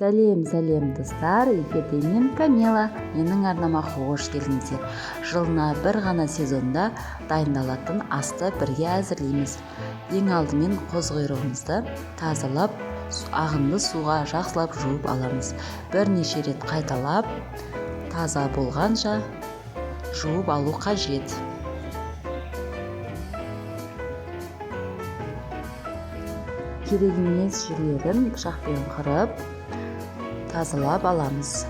Сәлем достар, эфирде мен Камила. Менің арнама қош келдіңіздер. Жылына бір ғана сезонда дайындалатын асты бірге әзірлейміз. Ең алдымен қозқұйрығымызды тазалап, ағынды суға жақсылап жуып аламыз. Бірнеше рет қайталап, таза болғанша жуып алу қажет. Керек емес жерлерін пышақпен қырып тазалап аламыз.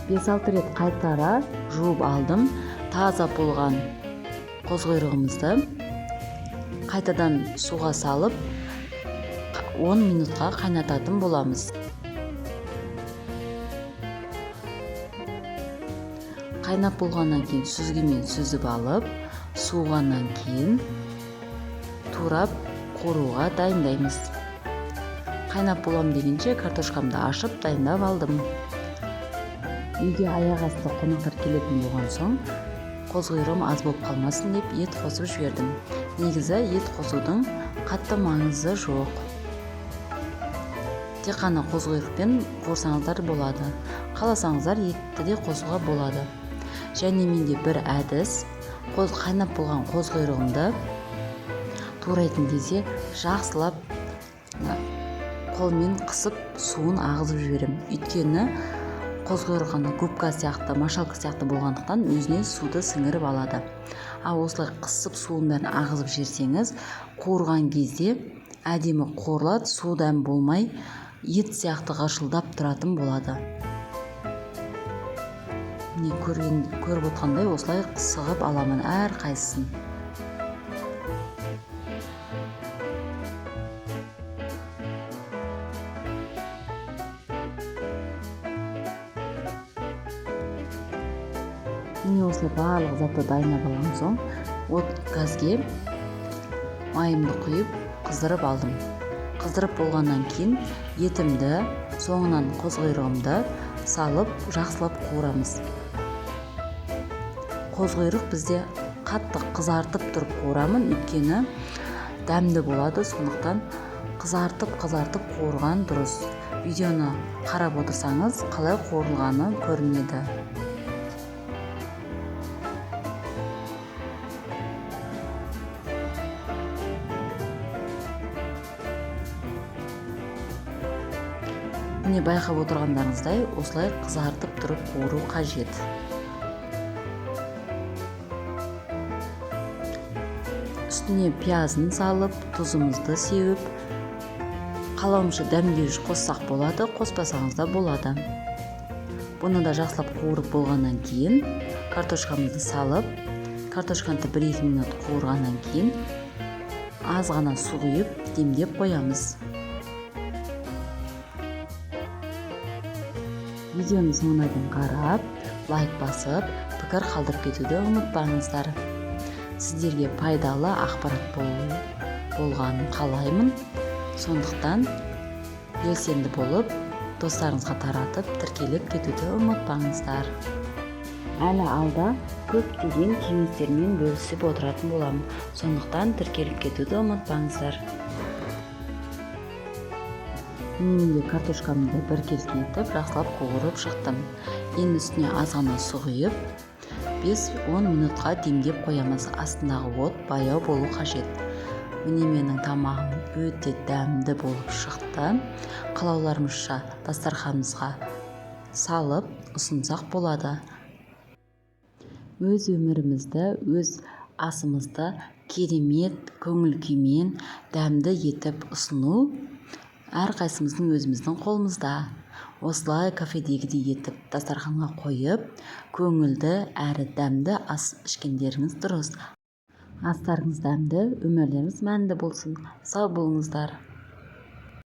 Бес-алты рет қайтара жуып алдым. Таза болған қозқұйрығымызды қайтадан суға салып 10 минутқа қайнататын боламыз. Қайнап болғаннан кейін сүзгімен сүзіп алып, суығаннан кейін турап қоруға дайындаймыз. Қайнап болам дегенше картошкамды ашып дайындап алдым. Үйге аяқ асты қонақтар келетін болған соң, қозқұйрығым аз болып қалмасын деп ет қосып жібердім. Негізі ет қосудың қатты маңызы жоқ. Тек қана қозқұйрықпен қуырсаңыздар болады. Қаласаңыздар етті де қосуға болады. Және менде бір әдіс, қайнап болған қозқұйрығымды турайтын кезде жақсылап қолмен қысып суын ағызып жіберем. Өйткені қозқұйрық губка сияқты, машалка сияқты болғандықтан өзіне суды сіңіріп алады. Ал осылай қысып суын бәрін ағызып жіберсеңіз, қуырған кезде әдемі қуырылады, су дәм болмай, ет сияқты ғашылдап тұратын болады. Міне көріп отқандай осылай сығып аламын әр қайсысын. Міне осылай барлық затты дайындап алған соң, газге майымды құйып қыздырып алдым. Қыздырып болғаннан кейін етімді, соңынан қозқұйрығымды салып жақсылап қуырамыз. Қозқұйрық бізде қатты қызартып тұрып қуырамын, өйткені дәмді болады, сондықтан қызартып қуырған дұрыс. Видеоны қарап отырсаңыз, қалай қуырылғаны көрінеді. Міне байқап отырғандарыңыздай, осылай қызартып тұрып қуыру қажет. Үстіне пиязын салып, тұзымызды сеуіп, қалауымша дәмдеуіш қоссақ болады, қоспасаңыз да болады. Бұны да жақсылап қуырып болғаннан кейін, картошкамызды салып, картошканы 1-2 минут қуырғаннан кейін, аз ғана су құйып, демдеп қоямыз. Видеоны соңына дейін қарап, лайк басып, пікір қалдырып кетуді ұмытпаңыздар. Сіздерге пайдалы ақпарат болғанын қалаймын. Сондықтан белсенді болып, достарыңызға таратып, тіркеліп кетуді ұмытпаңыздар. Әлі алда көптеген кеңестермен бөлісіп отыратын боламын. Сондықтан тіркеліп кетуді ұмытпаңыздар. Менде картошкамды бір кезге етіп, жақсылап қуырып шықтым. Енді үстіне аз ғана су құйып, 5-10 минутқа демдеп қоямыз. Астындағы от баяу болу қажет. Міне менің тамағым өте дәмді болып шықты. Қалауларымызша дастарханымызға салып ұсынсақ болады. Өз өмірімізді, өз асымызды керемет көңіл күймен дәмді етіп ұсыну әр қайсымыздың өзіміздің қолымызда. Осылай кафедегідей етіп дастарханға қойып, көңілді әрі дәмді ас ішкендеріңіз дұрыс. астарыңыз дәмді, өмірлеріңіз мәнді болсын. Сау болыңыздар.